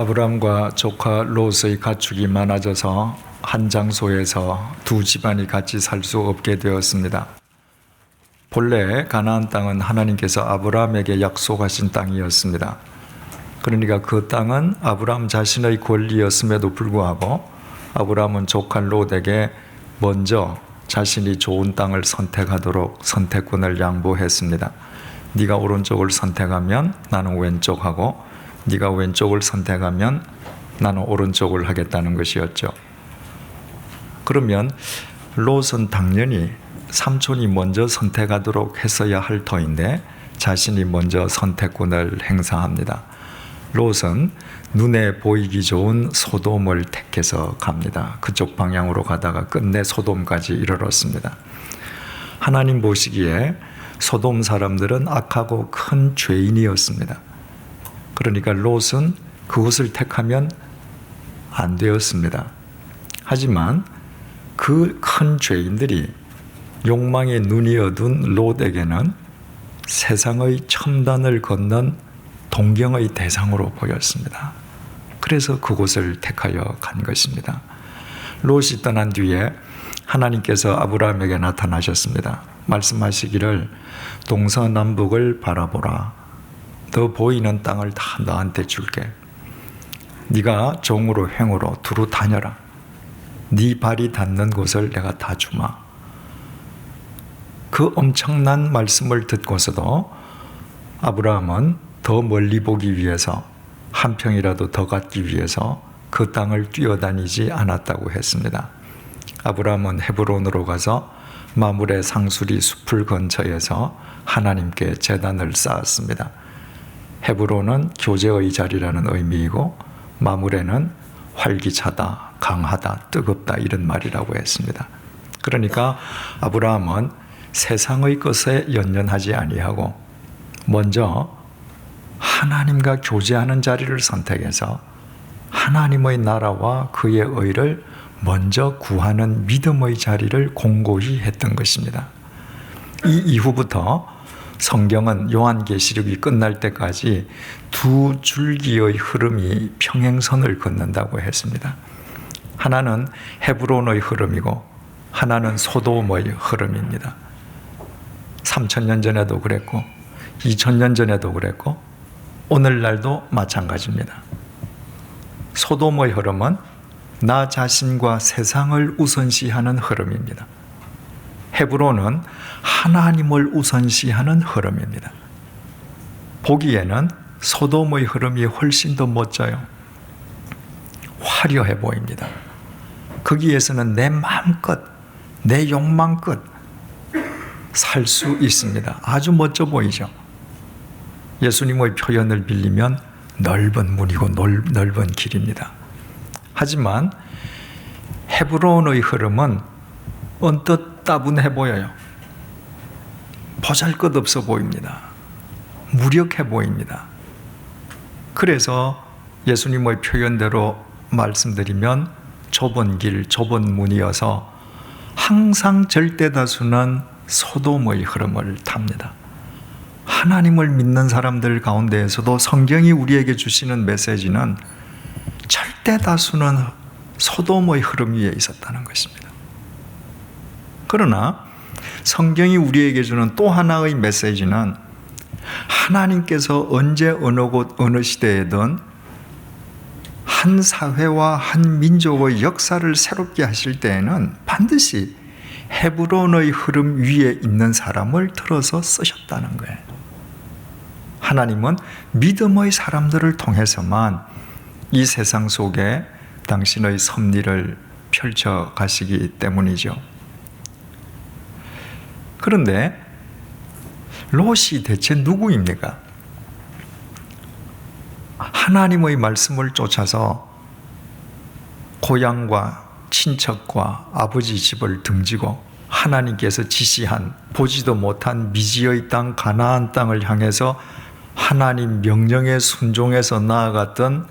아브람과 조카 롯의 가축이 많아져서 한 장소에서 두 집안이 같이 살 수 없게 되었습니다. 본래 가나안 땅은 하나님께서 아브람에게 약속하신 땅이었습니다. 그러니까 그 땅은 아브람 자신의 권리였음에도 불구하고 아브람은 조카 롯에게 먼저 자신이 좋은 땅을 선택하도록 선택권을 양보했습니다. 네가 오른쪽을 선택하면 나는 왼쪽하고 네가 왼쪽을 선택하면 나는 오른쪽을 하겠다는 것이었죠. 그러면 롯은 당연히 삼촌이 먼저 선택하도록 했어야 할 터인데 자신이 먼저 선택권을 행사합니다. 롯은 눈에 보이기 좋은 소돔을 택해서 갑니다. 그쪽 방향으로 가다가 끝내 소돔까지 이르렀습니다. 하나님 보시기에 소돔 사람들은 악하고 큰 죄인이었습니다. 그러니까 롯은 그곳을 택하면 안 되었습니다. 하지만 그 큰 죄인들이 욕망에 눈이 어두운 롯에게는 세상의 첨단을 걷는 동경의 대상으로 보였습니다. 그래서 그곳을 택하여 간 것입니다. 롯이 떠난 뒤에 하나님께서 아브라함에게 나타나셨습니다. 말씀하시기를 동서남북을 바라보라. 너 보이는 땅을 다 너한테 줄게. 네가 종으로 행으로 두루 다녀라. 네 발이 닿는 곳을 내가 다 주마. 그 엄청난 말씀을 듣고서도 아브라함은 더 멀리 보기 위해서 한 평이라도 더 갖기 위해서 그 땅을 뛰어다니지 않았다고 했습니다. 아브라함은 헤브론으로 가서 마므레 상수리 숲을 근처에서 하나님께 제단을 쌓았습니다. 헤브론은 교제의 자리라는 의미이고 마므레는 활기차다, 강하다, 뜨겁다 이런 말이라고 했습니다. 그러니까 아브라함은 세상의 것에 연연하지 아니하고 먼저 하나님과 교제하는 자리를 선택해서 하나님의 나라와 그의 의를 먼저 구하는 믿음의 자리를 공고히 했던 것입니다. 이 이후부터 성경은 요한계시록이 끝날 때까지 두 줄기의 흐름이 평행선을 걷는다고 했습니다. 하나는 헤브론의 흐름이고 하나는 소돔의 흐름입니다. 3000년 전에도 그랬고 2000년 전에도 그랬고 오늘날도 마찬가지입니다. 소돔의 흐름은 나 자신과 세상을 우선시하는 흐름입니다. 헤브론은 하나님을 우선시하는 흐름입니다. 보기에는 소돔의 흐름이 훨씬 더 멋져요. 화려해 보입니다. 거기에서는 내 마음껏, 내 욕망껏 살 수 있습니다. 아주 멋져 보이죠. 예수님의 표현을 빌리면 넓은 문이고 넓은 길입니다. 하지만 헤브론의 흐름은 언뜻 따분해 보여요. 보잘것없어 보입니다. 무력해 보입니다. 그래서 예수님의 표현대로 말씀드리면 좁은 길, 좁은 문이어서 항상 절대 다수는 소돔의 흐름을 탑니다. 하나님을 믿는 사람들 가운데에서도 성경이 우리에게 주시는 메시지는 절대 다수는 소돔의 흐름 위에 있었다는 것입니다. 그러나 성경이 우리에게 주는 또 하나의 메시지는 하나님께서 언제 어느 곳 어느 시대에든 한 사회와 한 민족의 역사를 새롭게 하실 때에는 반드시 헤브론의 흐름 위에 있는 사람을 들어서 쓰셨다는 거예요. 하나님은 믿음의 사람들을 통해서만 이 세상 속에 당신의 섭리를 펼쳐 가시기 때문이죠. 그런데 롯이 대체 누구입니까? 하나님의 말씀을 쫓아서 고향과 친척과 아버지 집을 등지고 하나님께서 지시한 보지도 못한 미지의 땅 가나안 땅을 향해서 하나님 명령에 순종해서 나아갔던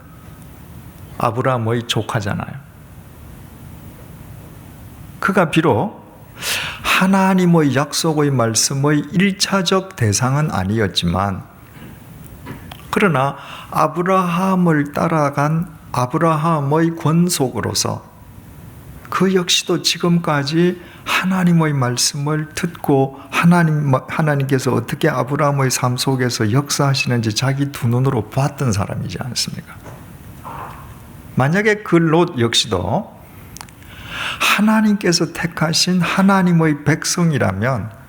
아브라함의 조카잖아요. 그가 비록 하나님의 약속의 말씀의 1차적 대상은 아니었지만 그러나 아브라함을 따라간 아브라함의 권속으로서 그 역시도 지금까지 하나님의 말씀을 듣고 하나님께서 어떻게 아브라함의 삶 속에서 역사하시는지 자기 두 눈으로 봤던 사람이지 않습니까? 만약에 그 롯 역시도 하나님께서 택하신 하나님의 백성이라면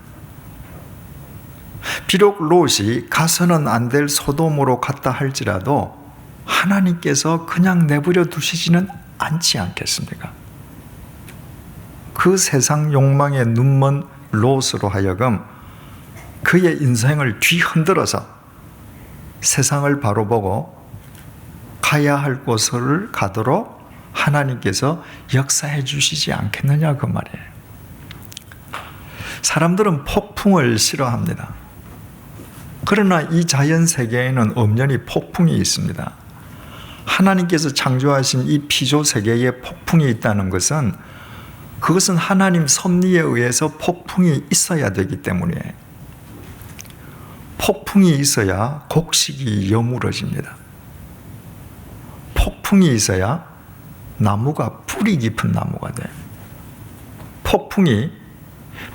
비록 롯이 가서는 안 될 소돔으로 갔다 할지라도 하나님께서 그냥 내버려 두시지는 않지 않겠습니까? 그 세상 욕망에 눈먼 롯으로 하여금 그의 인생을 뒤흔들어서 세상을 바로 보고 가야 할 곳을 가도록 하나님께서 역사해 주시지 않겠느냐 그 말이에요. 사람들은 폭풍을 싫어합니다. 그러나 이 자연 세계에는 엄연히 폭풍이 있습니다. 하나님께서 창조하신 이 피조 세계에 폭풍이 있다는 것은 그것은 하나님 섭리에 의해서 폭풍이 있어야 되기 때문에 폭풍이 있어야 곡식이 여물어집니다. 폭풍이 있어야 나무가 뿌리 깊은 나무가 돼요. 폭풍이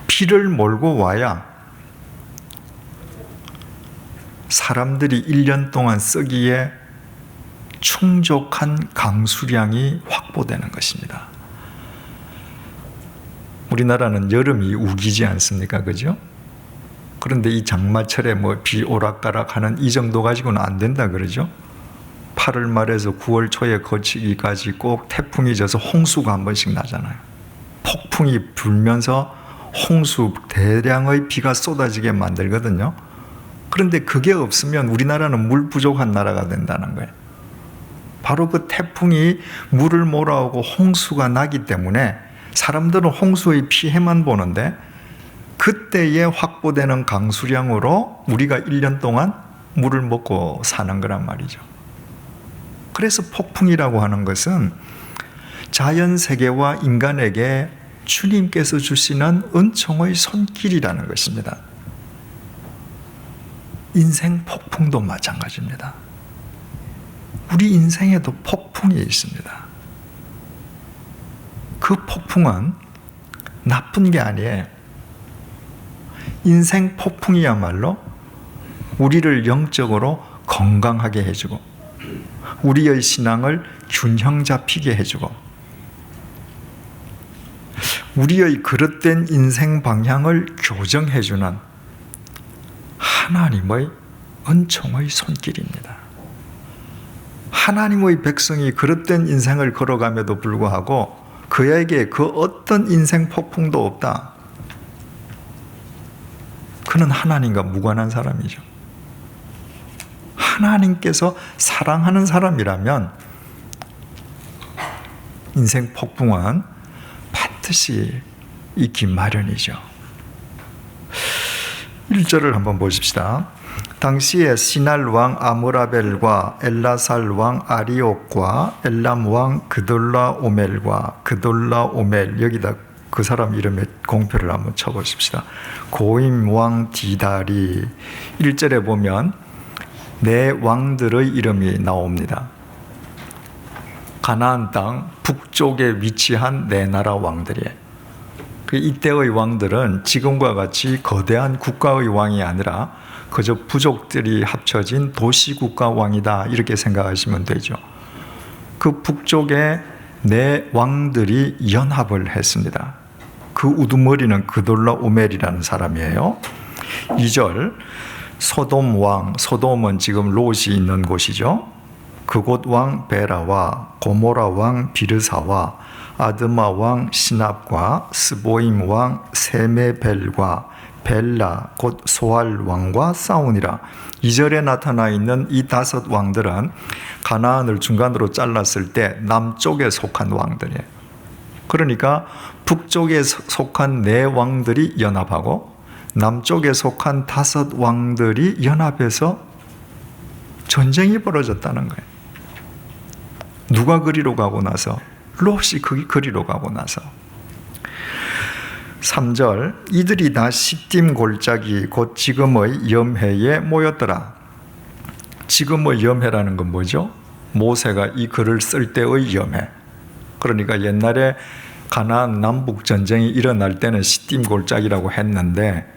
비를 몰고 와야 사람들이 1년 동안 쓰기에 충족한 강수량이 확보되는 것입니다. 우리나라는 여름이 우기지 않습니까? 그죠? 그런데 이 장마철에 비 오락가락 하는 이 정도 가지고는 안 된다 그러죠? 8월 말에서 9월 초에 거치기까지 꼭 태풍이 져서 홍수가 한 번씩 나잖아요. 폭풍이 불면서 홍수, 대량의 비가 쏟아지게 만들거든요. 그런데 그게 없으면 우리나라는 물 부족한 나라가 된다는 거예요. 바로 그 태풍이 물을 몰아오고 홍수가 나기 때문에 사람들은 홍수의 피해만 보는데 그때에 확보되는 강수량으로 우리가 1년 동안 물을 먹고 사는 거란 말이죠. 그래서 폭풍이라고 하는 것은 자연 세계와 인간에게 주님께서 주시는 은총의 손길이라는 것입니다. 인생 폭풍도 마찬가지입니다. 우리 인생에도 폭풍이 있습니다. 그 폭풍은 나쁜 게 아니에요. 인생 폭풍이야말로 우리를 영적으로 건강하게 해주고 우리의 신앙을 균형 잡히게 해주고 우리의 그릇된 인생 방향을 교정해주는 하나님의 은총의 손길입니다. 하나님의 백성이 그릇된 인생을 걸어감에도 불구하고 그에게 그 어떤 인생 폭풍도 없다. 그는 하나님과 무관한 사람이죠. 하나님께서 사랑하는 사람이라면 인생 폭풍은 반드시 있기 마련이죠. 1절을 한번 보십시다. 당시에 시날 왕 아므라벨과 엘라살 왕 아리옥과 엘람 왕 그돌라오멜과 그돌라오멜, 여기다 그 사람 이름에 공표를 한번 쳐보십시다. 고임 왕 디달이 1절에 보면 네 왕들의 이름이 나옵니다. 가나안 땅 북쪽에 위치한 네 나라 왕들이에요. 이때의 왕들은 지금과 같이 거대한 국가의 왕이 아니라 그저 부족들이 합쳐진 도시국가 왕이다 이렇게 생각하시면 되죠. 그 북쪽에 네 왕들이 연합을 했습니다. 그 우두머리는 그돌라오멜이라는 사람이에요. 2절 소돔 왕, 소돔은 지금 롯이 있는 곳이죠. 그곳 왕 베라와 고모라 왕 비르사와 아드마 왕 시납과 스보임 왕 세메벨과 벨라 곧 소알 왕과 싸우니라. 2절에 나타나 있는 이 5 왕들은 가나안을 중간으로 잘랐을 때 남쪽에 속한 왕들이에요. 그러니까 북쪽에 속한 4 왕들이 연합하고 남쪽에 속한 5 왕들이 연합해서 전쟁이 벌어졌다는 거예요. 누가 그리로 가고 나서? 롯이 그리로 가고 나서. 3절 이들이 다 시딤 골짜기 곧 지금의 염해에 모였더라. 지금의 염해라는 건 뭐죠? 모세가 이 글을 쓸 때의 염해. 그러니까 옛날에 가나안 남북 전쟁이 일어날 때는 시딤 골짜기라고 했는데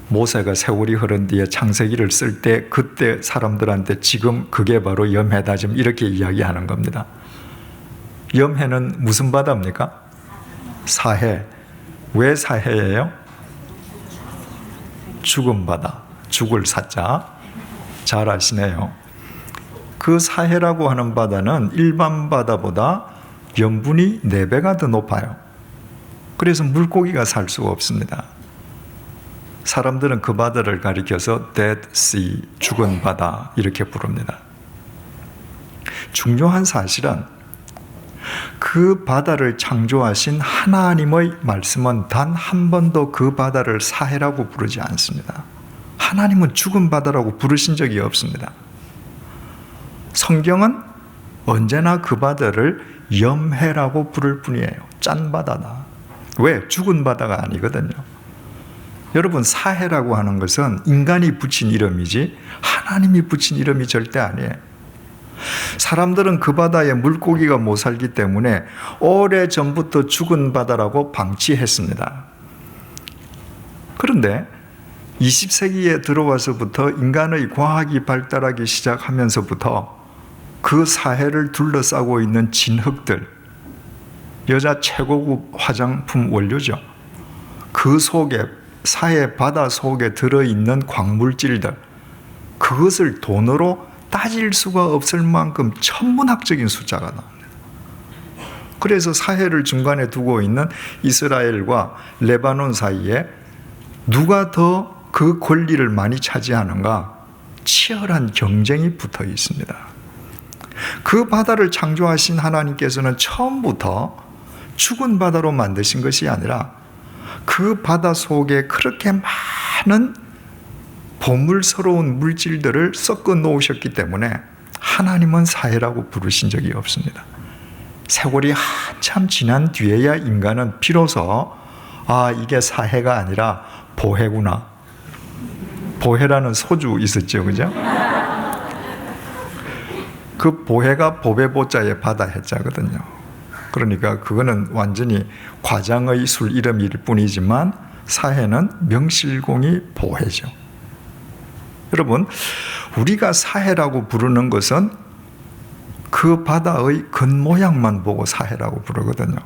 모세가 세월이 흐른 뒤에 창세기를 쓸 때 그때 사람들한테 지금 그게 바로 염해다, 지금 이렇게 이야기하는 겁니다. 염해는 무슨 바다입니까? 사해. 왜 사해예요? 죽은 바다. 죽을 사자. 잘 아시네요. 그 사해라고 하는 바다는 일반 바다보다 염분이 4배가 더 높아요. 그래서 물고기가 살 수가 없습니다. 사람들은 그 바다를 가리켜서 Dead Sea, 죽은 바다 이렇게 부릅니다. 중요한 사실은 그 바다를 창조하신 하나님의 말씀은 단 한 번도 그 바다를 사해라고 부르지 않습니다. 하나님은 죽은 바다라고 부르신 적이 없습니다. 성경은 언제나 그 바다를 염해라고 부를 뿐이에요. 짠 바다다. 왜? 죽은 바다가 아니거든요. 여러분, 사해라고 하는 것은 인간이 붙인 이름이지 하나님이 붙인 이름이 절대 아니에요. 사람들은 그 바다에 물고기가 못 살기 때문에 오래전부터 죽은 바다라고 방치했습니다. 그런데 20세기에 들어와서부터 인간의 과학이 발달하기 시작하면서부터 그 사해를 둘러싸고 있는 진흙들, 여자 최고급 화장품 원료죠. 그 속에, 사해 바다 속에 들어있는 광물질들, 그것을 돈으로 따질 수가 없을 만큼 천문학적인 숫자가 나옵니다. 그래서 사해를 중간에 두고 있는 이스라엘과 레바논 사이에 누가 더 그 권리를 많이 차지하는가 치열한 경쟁이 붙어 있습니다. 그 바다를 창조하신 하나님께서는 처음부터 죽은 바다로 만드신 것이 아니라 그 바다 속에 그렇게 많은 보물스러운 물질들을 섞어 놓으셨기 때문에 하나님은 사해라고 부르신 적이 없습니다. 세월이 한참 지난 뒤에야 인간은 비로소 이게 사해가 아니라 보해구나. 보해라는 소주 있었죠, 그죠? 그 보해가 보배보자의 바다 해자거든요. 그러니까 그거는 완전히 과장의 술 이름일 뿐이지만 사해는 명실공히 보해죠. 여러분, 우리가 사해라고 부르는 것은 그 바다의 겉모양만 보고 사해라고 부르거든요.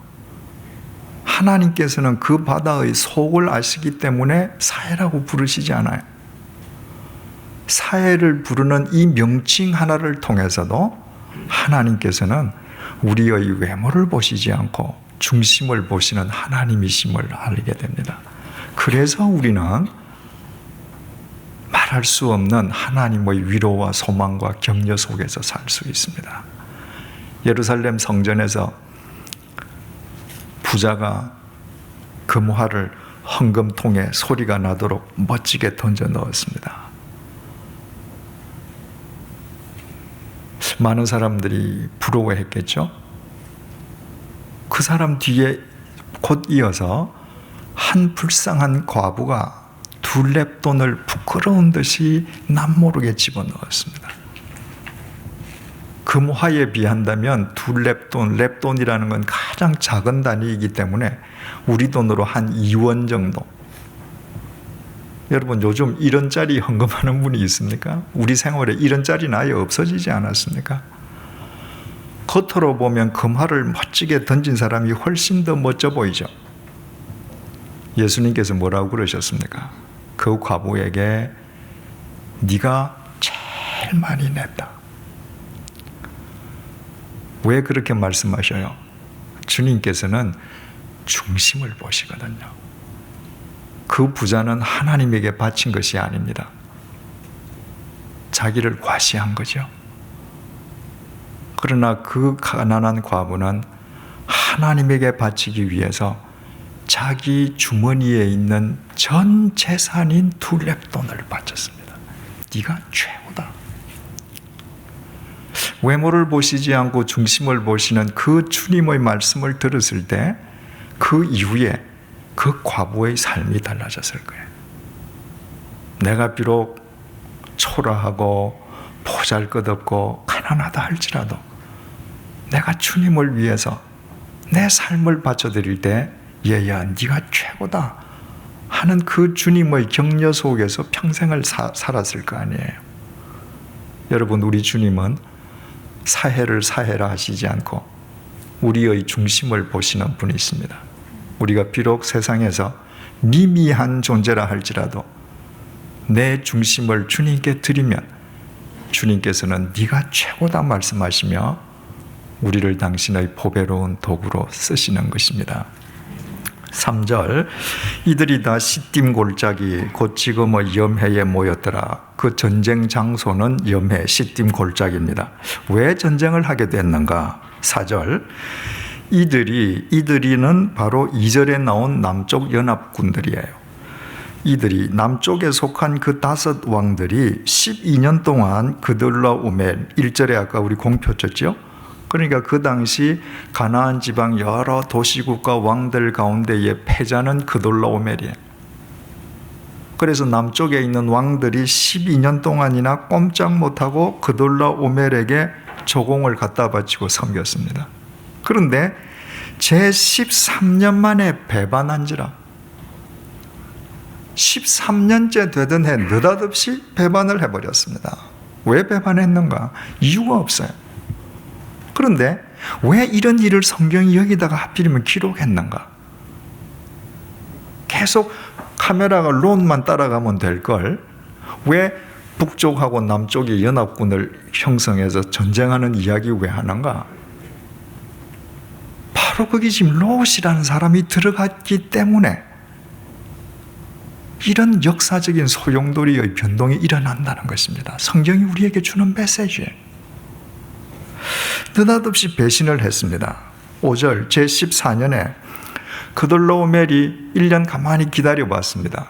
하나님께서는 그 바다의 속을 아시기 때문에 사해라고 부르시지 않아요. 사해를 부르는 이 명칭 하나를 통해서도 하나님께서는 우리의 외모를 보시지 않고 중심을 보시는 하나님이심을 알게 됩니다. 그래서 우리는 말할 수 없는 하나님의 위로와 소망과 격려 속에서 살 수 있습니다. 예루살렘 성전에서 부자가 금화를 헌금통에 소리가 나도록 멋지게 던져 넣었습니다. 많은 사람들이 부러워했겠죠. 그 사람 뒤에 곧 이어서 한 불쌍한 과부가 두 렙돈을 부끄러운 듯이 남모르게 집어넣었습니다. 금화에 비한다면 두 렙돈, 렙돈이라는 건 가장 작은 단위이기 때문에 우리 돈으로 한 2원 정도. 여러분, 요즘 1원짜리 헌금하는 분이 있습니까? 우리 생활에 1원짜리는 아예 없어지지 않았습니까? 겉으로 보면 금화를 멋지게 던진 사람이 훨씬 더 멋져 보이죠. 예수님께서 뭐라고 그러셨습니까? 그 과부에게 네가 제일 많이 냈다. 왜 그렇게 말씀하셔요? 주님께서는 중심을 보시거든요. 그 부자는 하나님에게 바친 것이 아닙니다. 자기를 과시한 거죠. 그러나 그 가난한 과부는 하나님에게 바치기 위해서 자기 주머니에 있는 전 재산인 두 렙돈을 바쳤습니다. 네가 최고다. 외모를 보시지 않고 중심을 보시는 그 주님의 말씀을 들었을 때 그 이후에 그 과부의 삶이 달라졌을 거예요. 내가 비록 초라하고 보잘것없고 가난하다 할지라도 내가 주님을 위해서 내 삶을 바쳐드릴 때 얘야 네가 최고다 하는 그 주님의 격려 속에서 평생을 살았을 거 아니에요. 여러분, 우리 주님은 사해를 사해라 하시지 않고 우리의 중심을 보시는 분이십니다. 우리가 비록 세상에서 미미한 존재라 할지라도 내 중심을 주님께 드리면 주님께서는 네가 최고다 말씀하시며 우리를 당신의 보배로운 도구로 쓰시는 것입니다. 3절, 이들이 다 시딤 골짜기 곧 지금의 염해에 모였더라. 그 전쟁 장소는 염해 시딤 골짜기입니다. 왜 전쟁을 하게 됐는가? 4절, 이들이는 바로 2절에 나온 남쪽 연합군들이에요. 이들이 남쪽에 속한 그 5 왕들이 12년 동안 그돌라오멜, 1절에 아까 우리 공표 쳤죠? 그러니까 그 당시 가나안 지방 여러 도시국가 왕들 가운데의 패자는 그돌라오멜이에요. 그래서 남쪽에 있는 왕들이 12년 동안이나 꼼짝 못하고 그돌라오멜에게 조공을 갖다 바치고 섬겼습니다. 그런데 제13년 만에 배반한지라 13년째 되던 해 느닷없이 배반을 해버렸습니다. 왜 배반했는가? 이유가 없어요. 그런데 왜 이런 일을 성경이 여기다가 하필이면 기록했는가? 계속 카메라가 론만 따라가면 될 걸 왜 북쪽하고 남쪽이 연합군을 형성해서 전쟁하는 이야기 왜 하는가? 바로 거기 지금 롯이라는 사람이 들어갔기 때문에 이런 역사적인 소용돌이의 변동이 일어난다는 것입니다. 성경이 우리에게 주는 메시지예요. 느닷없이 배신을 했습니다. 5절 제14년에 그돌라오멜이 1년 가만히 기다려봤습니다.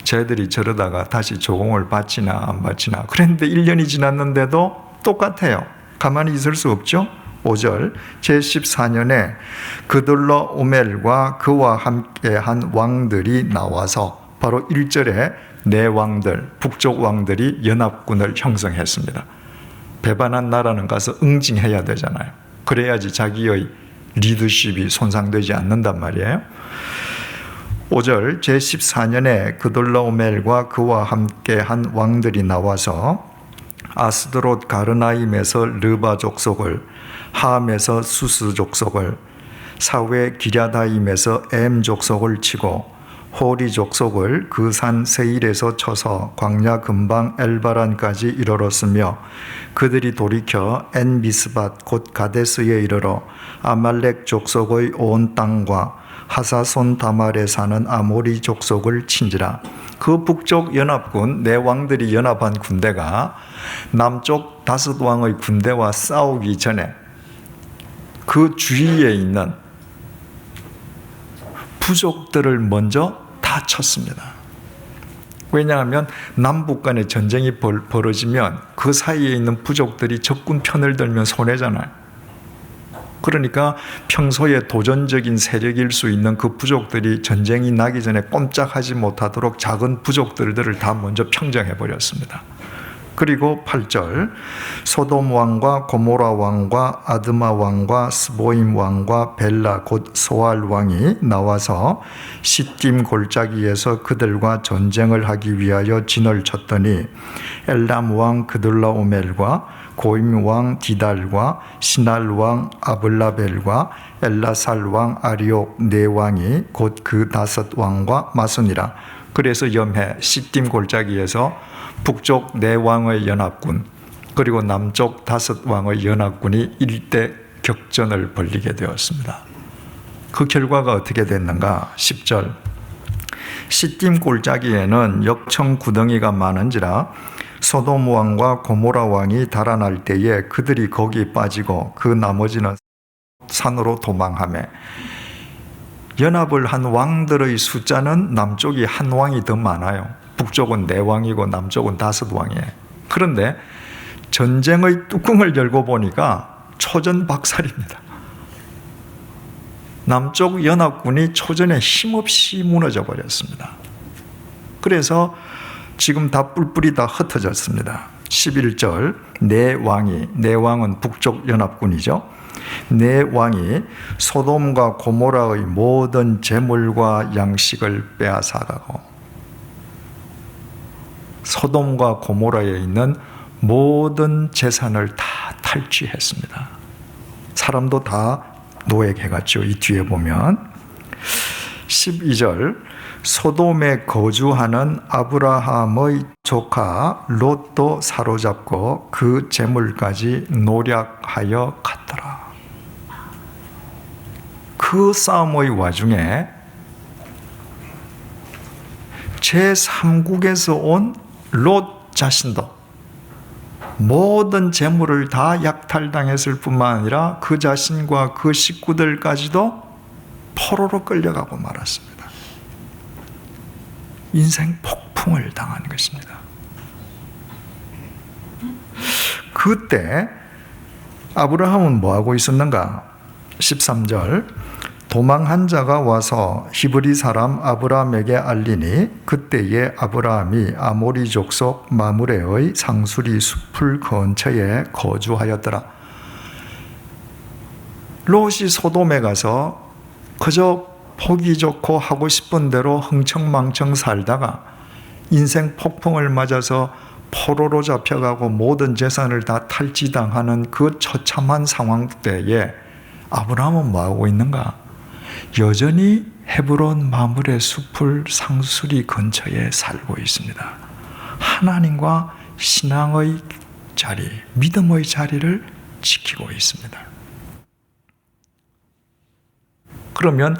쟤들이 저러다가 다시 조공을 바치나 안 바치나. 그런데 1년이 지났는데도 똑같아요. 가만히 있을 수 없죠. 5절 제14년에 그돌라오멜과 그와 함께한 왕들이 나와서 바로 1절에 네 왕들, 북쪽 왕들이 연합군을 형성했습니다. 배반한 나라는 가서 응징해야 되잖아요. 그래야지 자기의 리더십이 손상되지 않는단 말이에요. 5절 제14년에 그돌라오멜과 그와 함께한 왕들이 나와서 아스드롯 가르나임에서 르바 족속을, 함에서 수스 족속을, 사웨 기랴다임에서 엠 족속을 치고 호리 족속을 그 산 세일에서 쳐서 광야 근방 엘바란까지 이르렀으며 그들이 돌이켜 엔미스밧 곧 가데스에 이르러 아말렉 족속의 온 땅과 하사손 다말에 사는 아모리 족속을 친지라. 그 북쪽 연합군 네 왕들이 연합한 군대가 남쪽 5 왕의 군대와 싸우기 전에 그 주위에 있는 부족들을 먼저 다 쳤습니다. 왜냐하면 남북 간의 전쟁이 벌어지면 그 사이에 있는 부족들이 적군 편을 들면 손해잖아요. 그러니까 평소에 도전적인 세력일 수 있는 그 부족들이 전쟁이 나기 전에 꼼짝하지 못하도록 작은 부족들을 다 먼저 평정해버렸습니다. 그리고 8절 소돔 왕과 고모라 왕과 아드마 왕과 스보임 왕과 벨라 곧 소알 왕이 나와서 시딤 골짜기에서 그들과 전쟁을 하기 위하여 진을 쳤더니 엘람 왕 그돌라오멜과 고임 왕 디달과 시날 왕 아블라벨과 엘라살 왕 아리옥 네 왕이 곧 그 5 왕과 맞으니라. 그래서 염해 시딤 골짜기에서 북쪽 4 왕의 연합군 그리고 남쪽 5 왕의 연합군이 일대 격전을 벌이게 되었습니다. 그 결과가 어떻게 됐는가? 10절 시딤 골짜기에는 역청 구덩이가 많은지라 소돔 왕과 고모라 왕이 달아날 때에 그들이 거기 빠지고 그 나머지는 산으로 도망하며 연합을 한 왕들의 숫자는 남쪽이 한 왕이 더 많아요. 북쪽은 4 왕이고 남쪽은 5 왕이에요. 그런데 전쟁의 뚜껑을 열고 보니까 초전박살입니다. 남쪽 연합군이 초전에 힘없이 무너져 버렸습니다. 그래서 지금 다 뿔뿔이 다 흩어졌습니다. 11절 내 왕은 북쪽 연합군이죠. 내 왕이 소돔과 고모라의 모든 재물과 양식을 빼앗아가고, 소돔과 고모라에 있는 모든 재산을 다 탈취했습니다. 사람도 다 노예해갔죠. 이 뒤에 보면 12절 소돔에 거주하는 아브라함의 조카 롯도 사로잡고 그 재물까지 노략하여 갔더라. 그 싸움의 와중에 제3국에서 온 롯 자신도 모든 재물을 다 약탈당했을 뿐만 아니라 그 자신과 그 식구들까지도 포로로 끌려가고 말았습니다. 인생 폭풍을 당한 것입니다. 그때 아브라함은 뭐하고 있었는가? 13절 도망한 자가 와서 히브리 사람 아브라함에게 알리니 그때에 아브라함이 아모리 족속 마므레의 상수리 숲을 근처에 거주하였더라. 롯이 소돔에 가서 그저 보기 좋고 하고 싶은 대로 흥청망청 살다가 인생 폭풍을 맞아서 포로로 잡혀가고 모든 재산을 다 탈취당하는 그 처참한 상황 때에 아브라함은 뭐하고 있는가? 여전히 헤브론 마므레 숲을 상수리 근처에 살고 있습니다. 하나님과 신앙의 자리, 믿음의 자리를 지키고 있습니다. 그러면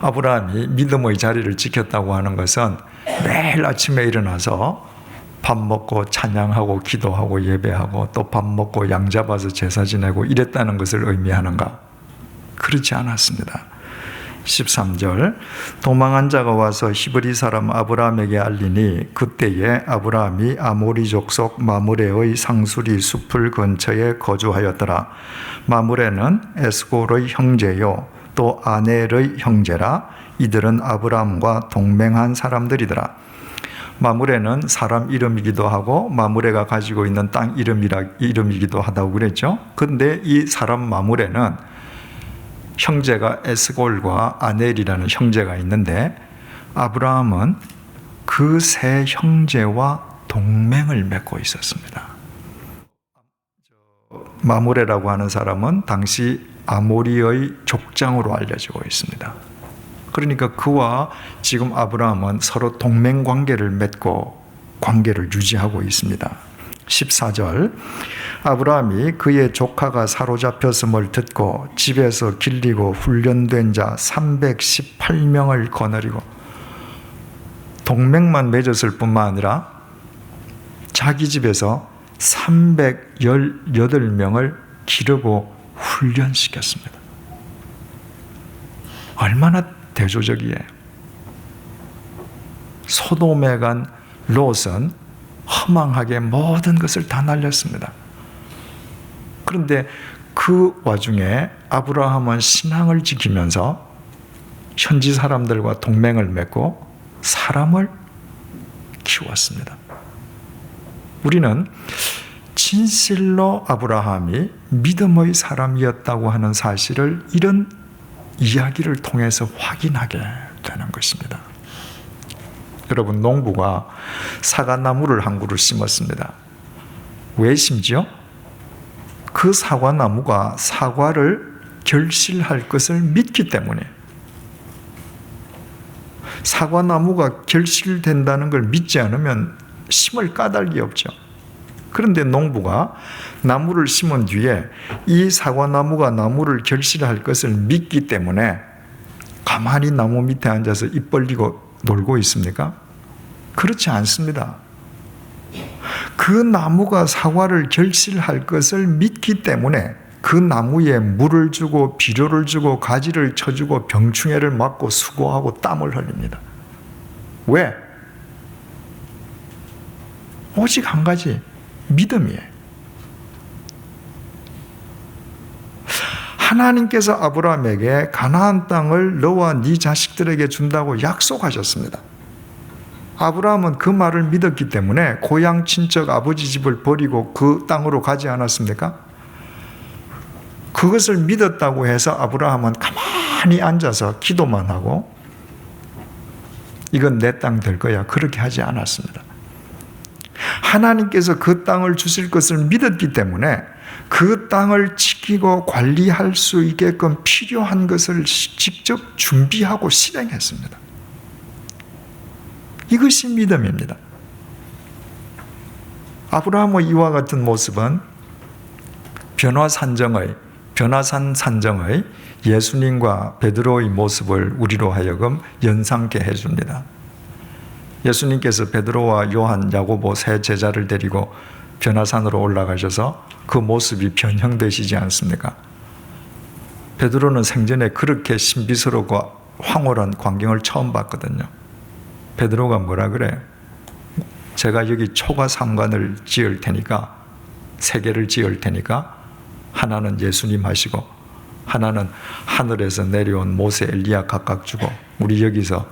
아브라함이 믿음의 자리를 지켰다고 하는 것은 매일 아침에 일어나서 밥 먹고 찬양하고 기도하고 예배하고 또 밥 먹고 양 잡아서 제사 지내고 이랬다는 것을 의미하는가? 그렇지 않았습니다. 13절 도망한 자가 와서 히브리 사람 아브라함에게 알리니 그때에 아브라함이 아모리 족속 마므레의 상수리 숲을 근처에 거주하였더라. 마므레는 에스골의 형제요 또 아넬의 형제라. 이들은 아브라함과 동맹한 사람들이더라. 마므레는 사람 이름이기도 하고 마므레가 가지고 있는 땅 이름이기도 하다고 그랬죠. 그런데 이 사람 마므레는 형제가 에스골과 아넬이라는 형제가 있는데 아브라함은 그 세 형제와 동맹을 맺고 있었습니다. 마므레라고 하는 사람은 당시 아모리의 족장으로 알려지고 있습니다. 그러니까 그와 지금 아브라함은 서로 동맹 관계를 맺고 관계를 유지하고 있습니다. 14절 아브라함이 그의 조카가 사로잡혔음을 듣고 집에서 길리고 훈련된 자 318명을 거느리고 동맹만 맺었을 뿐만 아니라 자기 집에서 318명을 기르고 훈련시켰습니다. 얼마나 대조적이에요. 소돔에 간 롯은 허망하게 모든 것을 다 날렸습니다. 그런데 그 와중에 아브라함은 신앙을 지키면서 현지 사람들과 동맹을 맺고 사람을 키웠습니다. 우리는 진실로 아브라함이 믿음의 사람이었다고 하는 사실을 이런 이야기를 통해서 확인하게 되는 것입니다. 여러분, 농부가 사과나무를 한 그루 심었습니다. 왜 심지요? 그 사과나무가 사과를 결실할 것을 믿기 때문에. 사과나무가 결실된다는 걸 믿지 않으면 심을 까닭이 없죠. 그런데 농부가 나무를 심은 뒤에 이 사과나무가 나무를 결실할 것을 믿기 때문에 가만히 나무 밑에 앉아서 입 벌리고 놀고 있습니까? 그렇지 않습니다. 그 나무가 사과를 결실할 것을 믿기 때문에 그 나무에 물을 주고 비료를 주고 가지를 쳐주고 병충해를 막고 수고하고 땀을 흘립니다. 왜? 오직 한 가지, 믿음이에요. 하나님께서 아브라함에게 가나안 땅을 너와 네 자식들에게 준다고 약속하셨습니다. 아브라함은 그 말을 믿었기 때문에 고향 친척 아버지 집을 버리고 그 땅으로 가지 않았습니까? 그것을 믿었다고 해서 아브라함은 가만히 앉아서 기도만 하고 이건 내 땅 될 거야, 그렇게 하지 않았습니다. 하나님께서 그 땅을 주실 것을 믿었기 때문에 그 땅을 지키고 관리할 수 있게끔 필요한 것을 직접 준비하고 실행했습니다. 이것이 믿음입니다. 아브라함의 이와 같은 모습은 변화산 산정의 예수님과 베드로의 모습을 우리로 하여금 연상케 해줍니다. 예수님께서 베드로와 요한, 야고보 세 제자를 데리고 변화산으로 올라가셔서 그 모습이 변형되시지 않습니까? 베드로는 생전에 그렇게 신비스럽고 황홀한 광경을 처음 봤거든요. 베드로가 뭐라 그래요? 제가 여기 초가 상관을 지을 테니까, 3개를 지을 테니까 하나는 예수님 하시고 하나는 하늘에서 내려온 모세, 엘리야 각각 주고 우리 여기서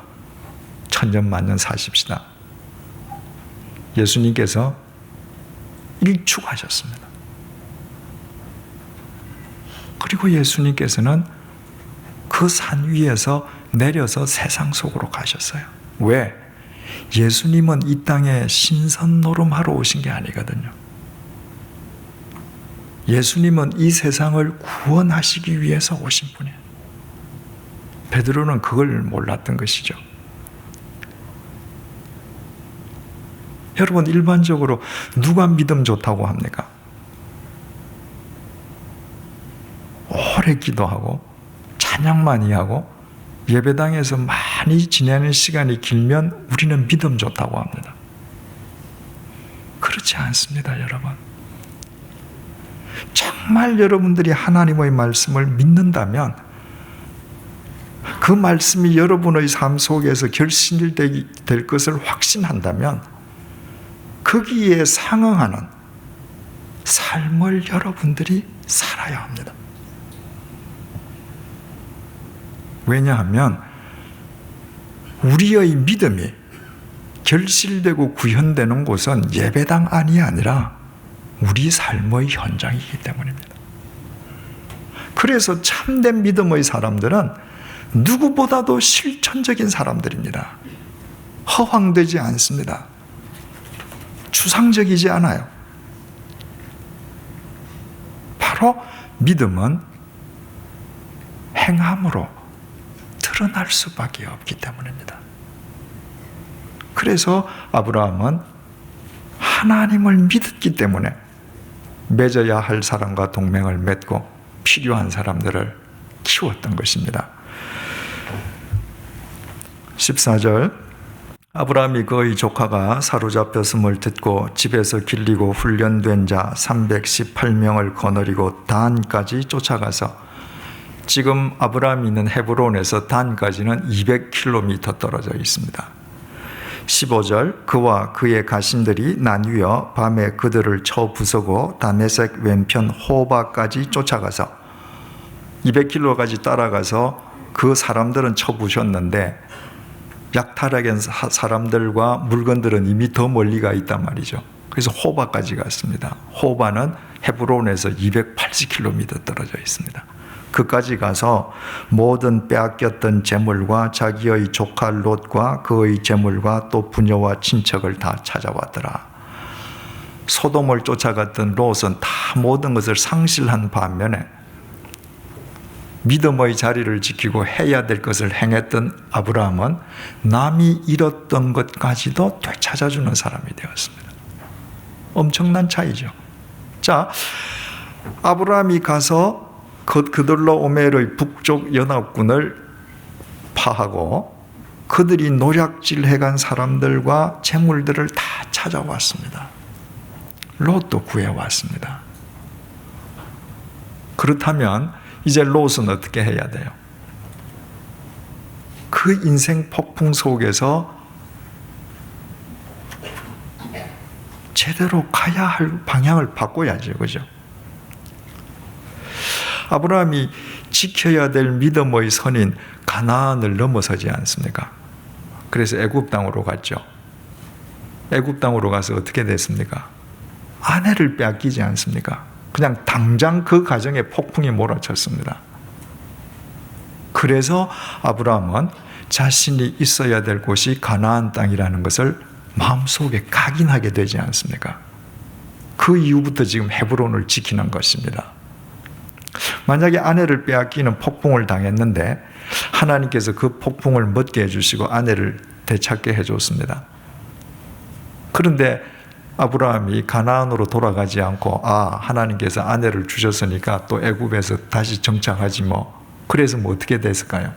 천년만년 사십시다. 예수님께서 일축하셨습니다. 그리고 예수님께서는 그 산 위에서 내려서 세상 속으로 가셨어요. 왜? 예수님은 이 땅에 신선 노름하러 오신 게 아니거든요. 예수님은 이 세상을 구원하시기 위해서 오신 분이에요. 베드로는 그걸 몰랐던 것이죠. 여러분, 일반적으로 누가 믿음 좋다고 합니까? 오래 기도하고 찬양 많이 하고 예배당에서 많이 지내는 시간이 길면 우리는 믿음 좋다고 합니다. 그렇지 않습니다, 여러분. 정말 여러분들이 하나님의 말씀을 믿는다면, 그 말씀이 여러분의 삶 속에서 결실될 것을 확신한다면 거기에 상응하는 삶을 여러분들이 살아야 합니다. 왜냐하면 우리의 믿음이 결실되고 구현되는 곳은 예배당 안이 아니라 우리 삶의 현장이기 때문입니다. 그래서 참된 믿음의 사람들은 누구보다도 실천적인 사람들입니다. 허황되지 않습니다. 추상적이지 않아요. 바로 믿음은 행함으로 드러날 수밖에 없기 때문입니다. 그래서 아브라함은 하나님을 믿었기 때문에 맺어야 할 사람과 동맹을 맺고 필요한 사람들을 키웠던 것입니다. 14절, 아브라함이 그의 조카가 사로잡혔음을 듣고 집에서 길리고 훈련된 자 318명을 거느리고 단까지 쫓아가서, 지금 아브라함이 있는 헤브론에서 단까지는 200km 떨어져 있습니다. 15절, 그와 그의 가신들이 나뉘어 밤에 그들을 쳐 부수고 다메섹 왼편 호바까지 쫓아가서, 200km까지 따라가서 그 사람들은 쳐 부셨는데 약탈하게 사람들과 물건들은 이미 더 멀리 가 있단 말이죠. 그래서 호바까지 갔습니다. 호바는 헤브론에서 280km 떨어져 있습니다. 그까지 가서 모든 빼앗겼던 재물과 자기의 조카 롯과 그의 재물과 또 부녀와 친척을 다 찾아왔더라. 소돔을 쫓아갔던 롯은 다 모든 것을 상실한 반면에 믿음의 자리를 지키고 해야 될 것을 행했던 아브라함은 남이 잃었던 것까지도 되찾아주는 사람이 되었습니다. 엄청난 차이죠. 자, 아브라함이 가서 그들로 오멜의 북쪽 연합군을 파하고 그들이 노략질해간 사람들과 재물들을 다 찾아왔습니다. 롯도 구해왔습니다. 그렇다면 이제 롯은 어떻게 해야 돼요? 그 인생 폭풍 속에서 제대로 가야 할 방향을 바꿔야죠, 그죠? 아브라함이 지켜야 될 믿음의 선인 가나안을 넘어서지 않습니까? 그래서 애굽 땅으로 갔죠. 애굽 땅으로 가서 어떻게 됐습니까? 아내를 빼앗기지 않습니까? 그냥 당장 그 가정에 폭풍이 몰아쳤습니다. 그래서 아브라함은 자신이 있어야 될 곳이 가나안 땅이라는 것을 마음속에 각인하게 되지 않습니까? 그 이후부터 지금 헤브론을 지키는 것입니다. 만약에 아내를 빼앗기는 폭풍을 당했는데 하나님께서 그 폭풍을 멎게 해주시고 아내를 되찾게 해줬습니다. 그런데 아브라함이 가나안으로 돌아가지 않고 하나님께서 아내를 주셨으니까 또 애굽에서 다시 정착하지 뭐. 그래서 뭐 어떻게 됐을까요?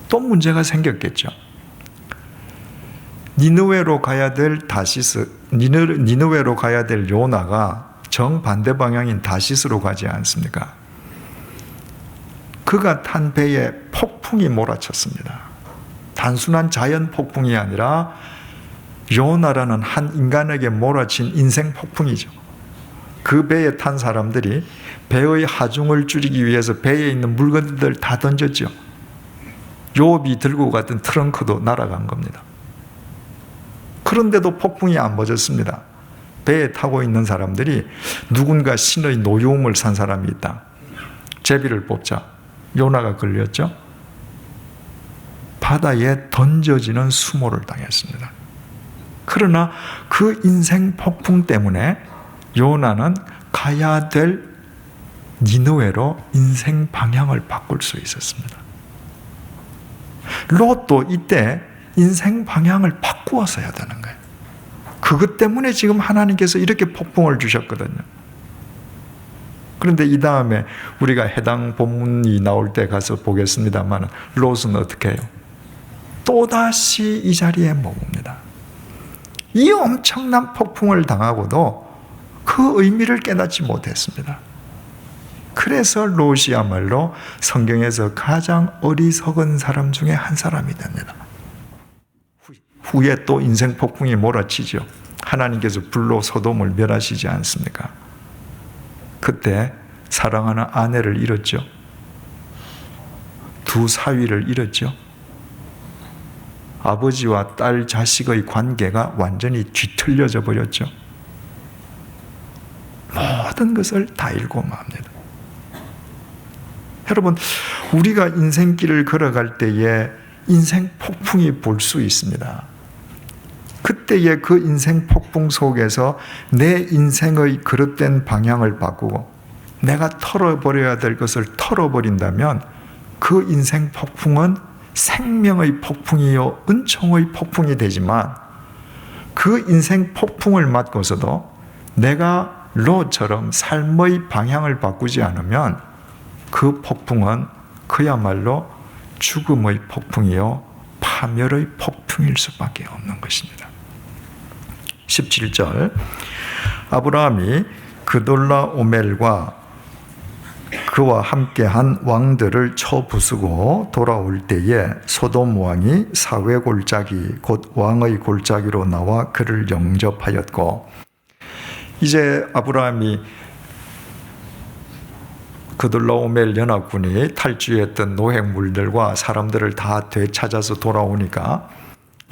또 문제가 생겼겠죠. 니느웨로 가야 될 니느웨로 가야 될 요나가 정반대 방향인 다시스로 가지 않습니까? 그가 탄 배에 폭풍이 몰아쳤습니다. 단순한 자연 폭풍이 아니라 요나라는 한 인간에게 몰아친 인생 폭풍이죠. 그 배에 탄 사람들이 배의 하중을 줄이기 위해서 배에 있는 물건들 다 던졌죠. 욥이 들고 갔던 트렁크도 날아간 겁니다. 그런데도 폭풍이 안 멎었습니다. 배에 타고 있는 사람들이 누군가 신의 노여움을 산 사람이 있다. 제비를 뽑자. 요나가 걸렸죠. 바다에 던져지는 수모를 당했습니다. 그러나 그 인생 폭풍 때문에 요나는 가야 될 니느웨로 인생 방향을 바꿀 수 있었습니다. 롯도 이때 인생 방향을 바꾸었어야 되는 거예요. 그것 때문에 지금 하나님께서 이렇게 폭풍을 주셨거든요. 그런데 이 다음에 우리가 해당 본문이 나올 때 가서 보겠습니다만 롯은 어떻게 해요? 또다시 이 자리에 머뭅니다. 이 엄청난 폭풍을 당하고도 그 의미를 깨닫지 못했습니다. 그래서 롯이야말로 성경에서 가장 어리석은 사람 중에 한 사람이 됩니다. 후에 또 인생 폭풍이 몰아치죠. 하나님께서 불로 소돔을 멸하시지 않습니까? 그때 사랑하는 아내를 잃었죠. 두 사위를 잃었죠. 아버지와 딸 자식의 관계가 완전히 뒤틀려져 버렸죠. 모든 것을 다 잃고 맙니다. 여러분, 우리가 인생길을 걸어갈 때에 인생 폭풍이 볼 수 있습니다. 그때의 그 인생 폭풍 속에서 내 인생의 그릇된 방향을 바꾸고 내가 털어버려야 될 것을 털어버린다면 그 인생 폭풍은 생명의 폭풍이요 은총의 폭풍이 되지만 그 인생 폭풍을 맞고서도 내가 롯처럼 삶의 방향을 바꾸지 않으면 그 폭풍은 그야말로 죽음의 폭풍이요 파멸의 폭풍일 수밖에 없는 것입니다. 17절 아브라함이 그돌라오멜과 그와 함께한 왕들을 쳐 부수고 돌아올 때에 소돔 왕이 사회 골짜기 곧 왕의 골짜기로 나와 그를 영접하였고, 이제 아브라함이 그돌라오멜 연합군이 탈주했던 노획물들과 사람들을 다 되찾아서 돌아오니까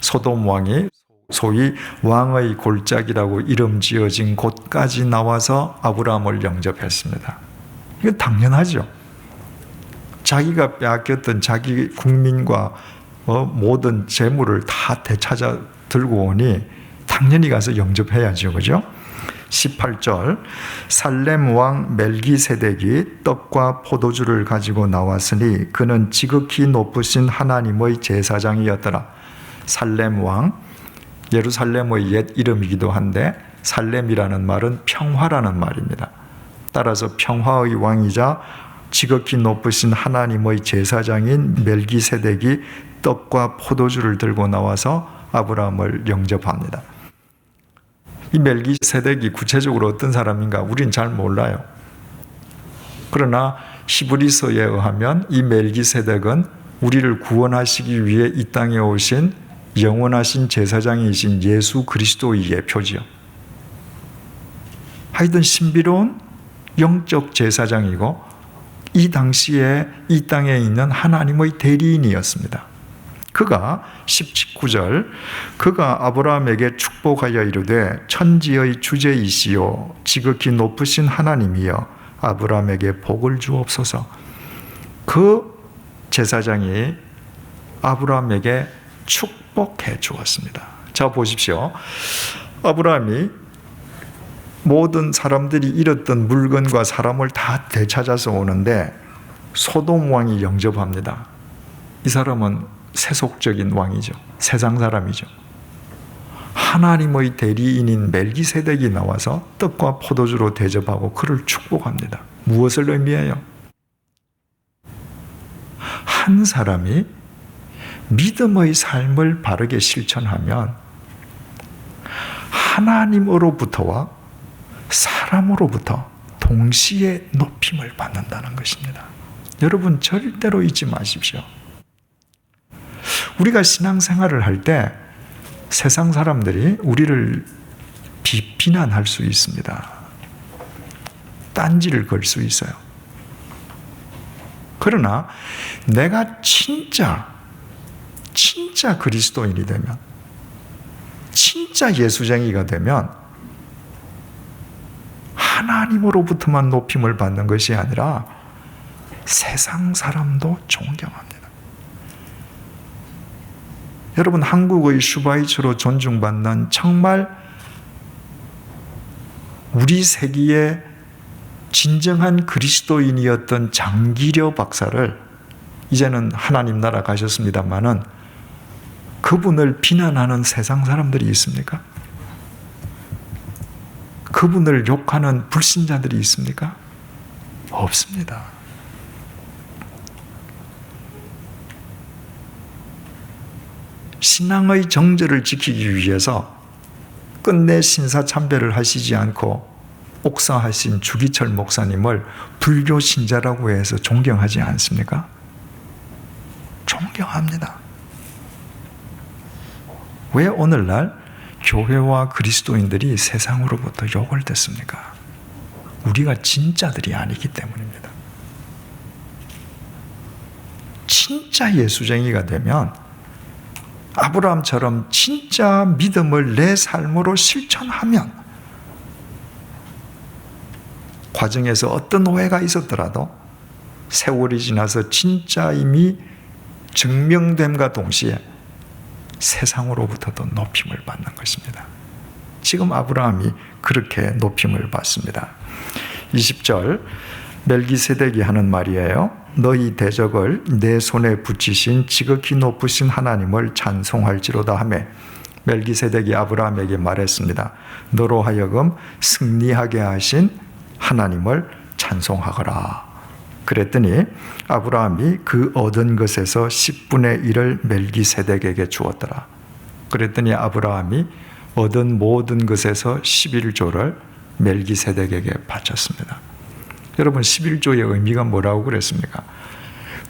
소돔 왕이 소위 왕의 골짜기라고 이름 지어진 곳까지 나와서 아브라함을 영접했습니다. 이건 당연하죠. 자기가 빼앗겼던 자기 국민과 모든 재물을 다 되찾아 들고 오니 당연히 가서 영접해야죠. 그죠? 18절 살렘 왕 멜기세덱이 떡과 포도주를 가지고 나왔으니 그는 지극히 높으신 하나님의 제사장이었더라. 살렘 왕, 예루살렘의 옛 이름이기도 한데 살렘이라는 말은 평화라는 말입니다. 따라서 평화의 왕이자 지극히 높으신 하나님의 제사장인 멜기세덱이 떡과 포도주를 들고 나와서 아브라함을 영접합니다. 이 멜기세덱이 구체적으로 어떤 사람인가 우린 잘 몰라요. 그러나 히브리서에 의하면 이 멜기세덱은 우리를 구원하시기 위해 이 땅에 오신 영원하신 제사장이신 예수 그리스도의 예표지요. 하여튼 신비로운 영적 제사장이고 이 당시에 이 땅에 있는 하나님의 대리인이었습니다. 그가 19절 그가 아브라함에게 축복하여 이르되 천지의 주제이시요 지극히 높으신 하나님이여 아브라함에게 복을 주옵소서. 그 제사장이 아브라함에게 축복해 주었습니다. 자 보십시오. 아브라함이 모든 사람들이 잃었던 물건과 사람을 다 되찾아서 오는데 소돔 왕이 영접합니다. 이 사람은 세속적인 왕이죠. 세상 사람이죠. 하나님의 대리인인 멜기세덱이 나와서 떡과 포도주로 대접하고 그를 축복합니다. 무엇을 의미해요? 한 사람이 믿음의 삶을 바르게 실천하면 하나님으로부터와 사람으로부터 동시에 높임을 받는다는 것입니다. 여러분 절대로 잊지 마십시오. 우리가 신앙생활을 할 때 세상 사람들이 우리를 비난할 수 있습니다. 딴지를 걸 수 있어요. 그러나 내가 진짜 그리스도인이 되면, 진짜 예수쟁이가 되면 하나님으로부터만 높임을 받는 것이 아니라 세상 사람도 존경합니다. 여러분 한국의 슈바이처로 존중받는 정말 우리 세기의 진정한 그리스도인이었던 장기려 박사를 이제는 하나님 나라 가셨습니다마는 그분을 비난하는 세상 사람들이 있습니까? 그분을 욕하는 불신자들이 있습니까? 없습니다. 신앙의 정절을 지키기 위해서 끝내 신사참배를 하시지 않고 옥사하신 주기철 목사님을 불교 신자라고 해서 존경하지 않습니까? 존경합니다. 왜 오늘날 교회와 그리스도인들이 세상으로부터 욕을 듣습니까? 우리가 진짜들이 아니기 때문입니다. 진짜 예수쟁이가 되면 아브라함처럼 진짜 믿음을 내 삶으로 실천하면 과정에서 어떤 오해가 있었더라도 세월이 지나서 진짜임이 증명됨과 동시에 세상으로부터도 높임을 받는 것입니다. 지금 아브라함이 그렇게 높임을 받습니다. 20절 멜기세덱이 하는 말이에요. 너희 대적을 내 손에 붙이신 지극히 높으신 하나님을 찬송할지로다 하매 멜기세덱이 아브라함에게 말했습니다. 너로 하여금 승리하게 하신 하나님을 찬송하거라. 그랬더니 아브라함이 그 얻은 것에서 10분의 1을 멜기세덱에게 주었더라. 그랬더니 아브라함이 얻은 모든 것에서 11조를 멜기세덱에게 바쳤습니다. 여러분 11조의 의미가 뭐라고 그랬습니까?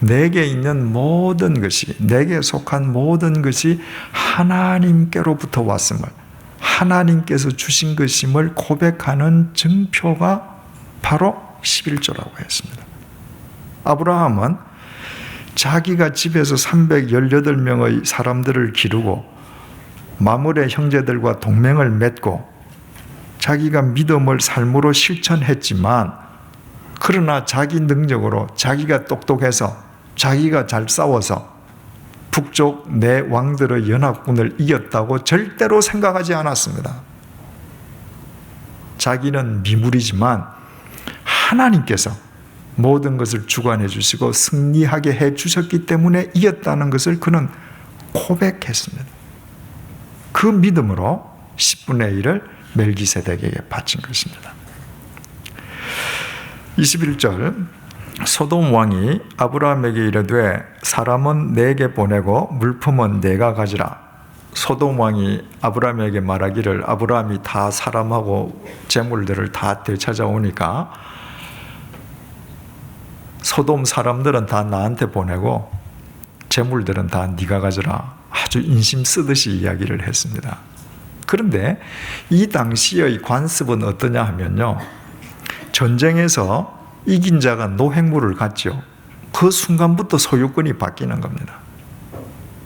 내게 있는 모든 것이, 내게 속한 모든 것이 하나님께로부터 왔음을, 하나님께서 주신 것임을 고백하는 증표가 바로 11조라고 했습니다. 아브라함은 자기가 집에서 318명의 사람들을 기르고 마므레 형제들과 동맹을 맺고 자기가 믿음을 삶으로 실천했지만 그러나 자기 능력으로 자기가 똑똑해서 자기가 잘 싸워서 북쪽 내 왕들의 연합군을 이겼다고 절대로 생각하지 않았습니다. 자기는 미물이지만 하나님께서 모든 것을 주관해 주시고 승리하게 해 주셨기 때문에 이겼다는 것을 그는 고백했습니다. 그 믿음으로 10분의 1을 멜기세덱에게 바친 것입니다. 21절 소돔 왕이 아브라함에게 이르되 사람은 내게 보내고 물품은 내가 가지라. 소돔 왕이 아브라함에게 말하기를 아브라함이 다 사람하고 재물들을 다 되찾아오니까 소돔 사람들은 다 나한테 보내고 재물들은 다 네가 가져라. 아주 인심 쓰듯이 이야기를 했습니다. 그런데 이 당시의 관습은 어떠냐 하면요, 전쟁에서 이긴 자가 노획물을 갖죠. 그 순간부터 소유권이 바뀌는 겁니다.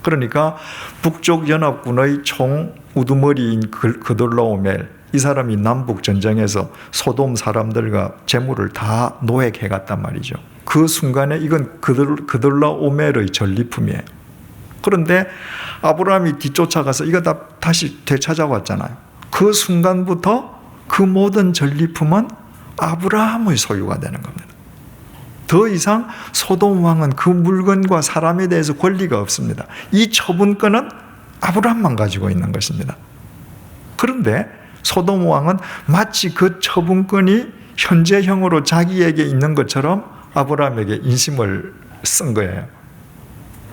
그러니까 북쪽 연합군의 총 우두머리인 그돌라오멜, 이 사람이 남북 전쟁에서 소돔 사람들과 재물을 다 노획해 갔단 말이죠. 그 순간에 이건 그돌라오멜의 전리품이에요. 그런데 아브라함이 뒤쫓아가서 이거 다 다시 되찾아왔잖아요. 그 순간부터 그 모든 전리품은 아브라함의 소유가 되는 겁니다. 더 이상 소돔 왕은 그 물건과 사람에 대해서 권리가 없습니다. 이 처분권은 아브라함만 가지고 있는 것입니다. 그런데 소돔 왕은 마치 그 처분권이 현재형으로 자기에게 있는 것처럼 아브라함에게 인심을 쓴 거예요.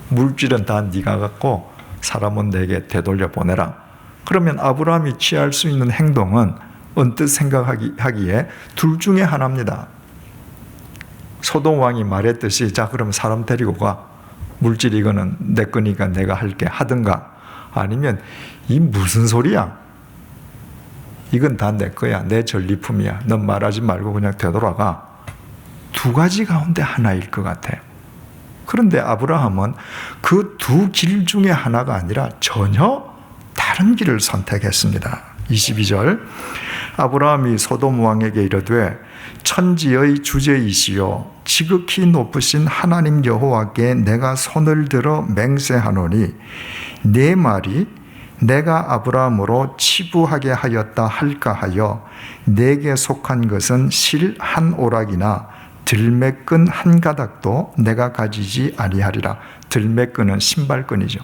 물질은 다 네가 갖고 사람은 내게 되돌려 보내라. 그러면 아브라함이 취할 수 있는 행동은 언뜻 생각하기에 둘 중에 하나입니다. 소돔 왕이 말했듯이 자 그럼 사람 데리고 가, 물질 이거는 내 거니까 내가 할게 하든가, 아니면 이 무슨 소리야, 이건 다 내 거야, 내 전리품이야, 넌 말하지 말고 그냥 되돌아가. 두 가지 가운데 하나일 것 같아요. 그런데 아브라함은 그 두 길 중에 하나가 아니라 전혀 다른 길을 선택했습니다. 22절, 아브라함이 소돔 왕에게 이르되 천지의 주제이시요 지극히 높으신 하나님 여호와께 내가 손을 들어 맹세하노니 내 말이 내가 아브라함으로 치부하게 하였다 할까 하여 내게 속한 것은 실 한 오락이나 들매끈 한 가닥도 내가 가지지 아니하리라. 들매끈은 신발끈이죠.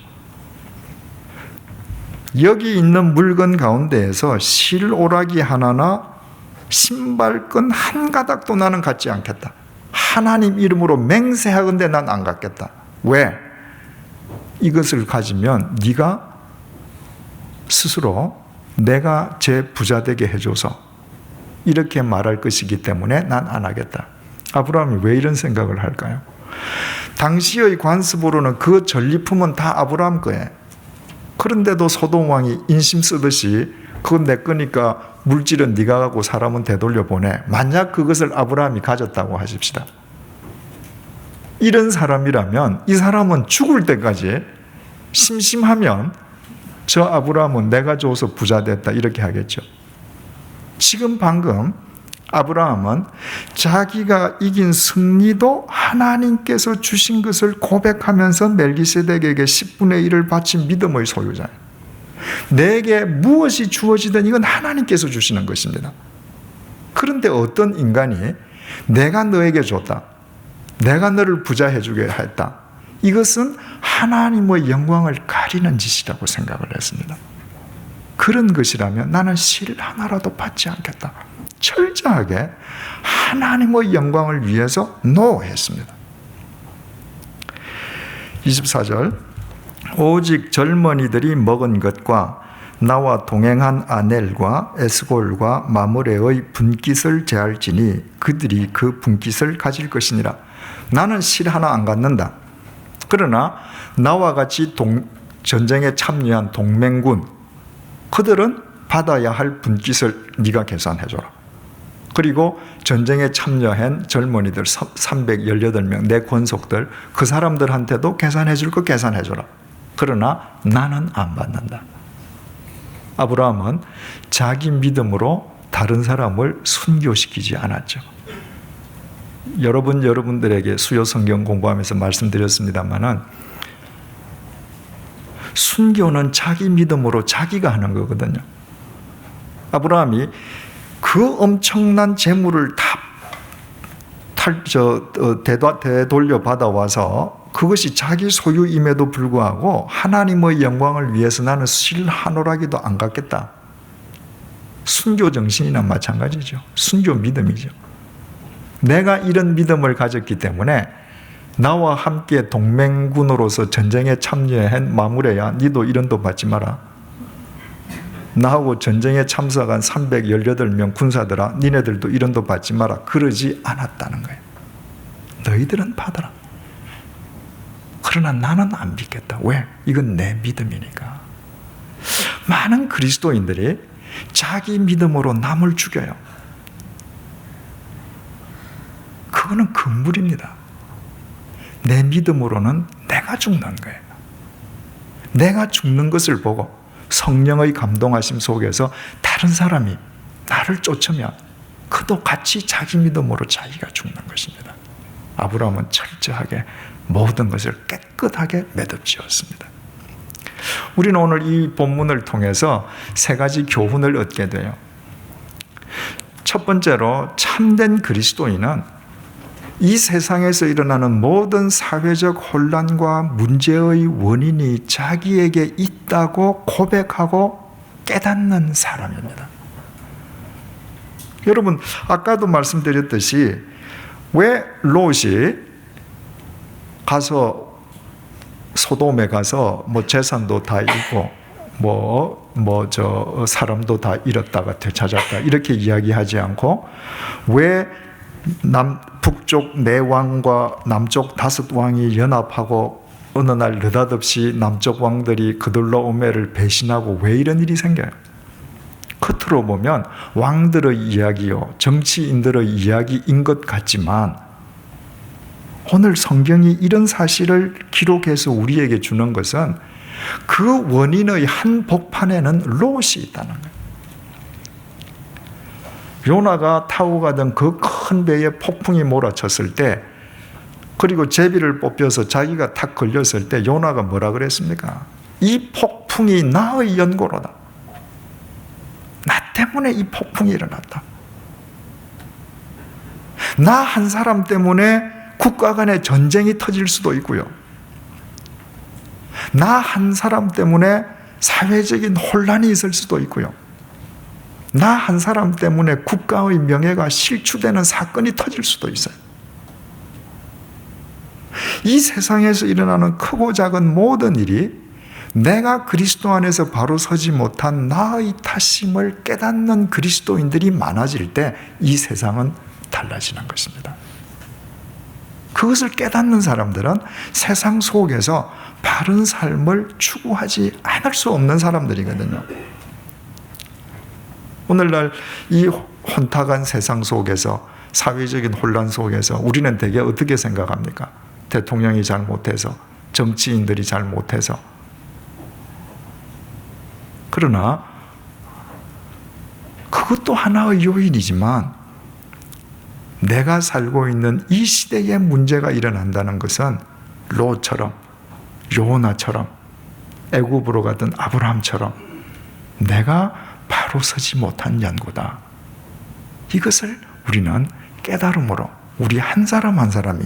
여기 있는 물건 가운데에서 실오라기 하나나 신발끈 한 가닥도 나는 갖지 않겠다. 하나님 이름으로 맹세하건대 난 안 갖겠다. 왜? 이것을 가지면 네가 스스로 내가 제 부자 되게 해줘서 이렇게 말할 것이기 때문에 난 안 하겠다. 아브라함이 왜 이런 생각을 할까요? 당시의 관습으로는 그 전리품은 다 아브라함 거예요. 그런데도 소돔 왕이 인심 쓰듯이 그건 내 거니까 물질은 네가 갖고 사람은 되돌려 보내. 만약 그것을 아브라함이 가졌다고 하십시다. 이런 사람이라면 이 사람은 죽을 때까지 심심하면 저 아브라함은 내가 줘서 부자 됐다 이렇게 하겠죠. 지금 방금 아브라함은 자기가 이긴 승리도 하나님께서 주신 것을 고백하면서 멜기세덱에게 10분의 1을 바친 믿음의 소유자예요. 내게 무엇이 주어지든 이건 하나님께서 주시는 것입니다. 그런데 어떤 인간이 내가 너에게 줬다, 내가 너를 부자 해주게 했다, 이것은 하나님의 영광을 가리는 짓이라고 생각을 했습니다. 그런 것이라면 나는 실 하나라도 받지 않겠다. 철저하게 하나님의 영광을 위해서 노했습니다. 24절, 오직 젊은이들이 먹은 것과 나와 동행한 아넬과 에스골과 마므레의 분깃을 제할지니 그들이 그 분깃을 가질 것이니라. 나는 실 하나 안 갖는다. 그러나 나와 같이 전쟁에 참여한 동맹군, 그들은 받아야 할 분깃을 네가 계산해줘라. 그리고 전쟁에 참여한 젊은이들 318명, 내 권속들, 그 사람들한테도 계산해줄 거 계산해줘라. 그러나 나는 안 받는다. 아브라함은 자기 믿음으로 다른 사람을 순교시키지 않았죠. 여러분들에게 수요 성경 공부하면서 말씀드렸습니다만은 순교는 자기 믿음으로 자기가 하는 거거든요. 아브라함이 그 엄청난 재물을 다 되돌려 받아와서 그것이 자기 소유임에도 불구하고 하나님의 영광을 위해서 나는 실 한 오라기도 안 갖겠다. 순교 정신이나 마찬가지죠. 순교 믿음이죠. 내가 이런 믿음을 가졌기 때문에 나와 함께 동맹군으로서 전쟁에 참여한 마므레야, 니도 이런도 받지 마라. 나하고 전쟁에 참석한 318명 군사들아, 니네들도 이런도 받지 마라. 그러지 않았다는 거예요. 너희들은 받아라. 그러나 나는 안 믿겠다. 왜? 이건 내 믿음이니까. 많은 그리스도인들이 자기 믿음으로 남을 죽여요. 그거는 금물입니다. 내 믿음으로는 내가 죽는 거예요. 내가 죽는 것을 보고 성령의 감동하심 속에서 다른 사람이 나를 쫓으면 그도 같이 자기 믿음으로 자기가 죽는 것입니다. 아브라함은 철저하게 모든 것을 깨끗하게 매듭지었습니다. 우리는 오늘 이 본문을 통해서 세 가지 교훈을 얻게 돼요. 첫 번째로, 참된 그리스도인은 이 세상에서 일어나는 모든 사회적 혼란과 문제의 원인이 자기에게 있다고 고백하고 깨닫는 사람입니다. 여러분, 아까도 말씀드렸듯이 왜 롯이 가서 소돔에 가서 재산도 다 잃고 사람도 다 잃었다가 되찾았다 이렇게 이야기하지 않고, 왜 북쪽 4왕과 남쪽 5왕이 연합하고 어느 날 느닷없이 남쪽 왕들이 그돌라오메를 배신하고 왜 이런 일이 생겨요? 겉으로 보면 왕들의 이야기요, 정치인들의 이야기인 것 같지만 오늘 성경이 이런 사실을 기록해서 우리에게 주는 것은 그 원인의 한 복판에는 롯이 있다는 거예요. 요나가 타고 가던 그 큰 배에 폭풍이 몰아쳤을 때, 그리고 제비를 뽑혀서 자기가 탁 걸렸을 때 요나가 뭐라 그랬습니까? 이 폭풍이 나의 연고로다. 나 때문에 이 폭풍이 일어났다. 나 한 사람 때문에 국가 간의 전쟁이 터질 수도 있고요. 나 한 사람 때문에 사회적인 혼란이 있을 수도 있고요. 나 한 사람 때문에 국가의 명예가 실추되는 사건이 터질 수도 있어요. 이 세상에서 일어나는 크고 작은 모든 일이 내가 그리스도 안에서 바로 서지 못한 나의 탓임을 깨닫는 그리스도인들이 많아질 때 이 세상은 달라지는 것입니다. 그것을 깨닫는 사람들은 세상 속에서 바른 삶을 추구하지 않을 수 없는 사람들이거든요. 오늘날 이 혼탁한 세상 속에서, 사회적인 혼란 속에서 우리는 대개 어떻게 생각합니까? 대통령이 잘못해서, 정치인들이 잘못해서. 그러나 그것도 하나의 요인이지만 내가 살고 있는 이 시대에 문제가 일어난다는 것은 롯처럼, 요나처럼, 애굽으로 가던 아브라함처럼 내가 바로 서지 못한 연고다. 이것을 우리는 깨달음으로 우리 한 사람 한 사람이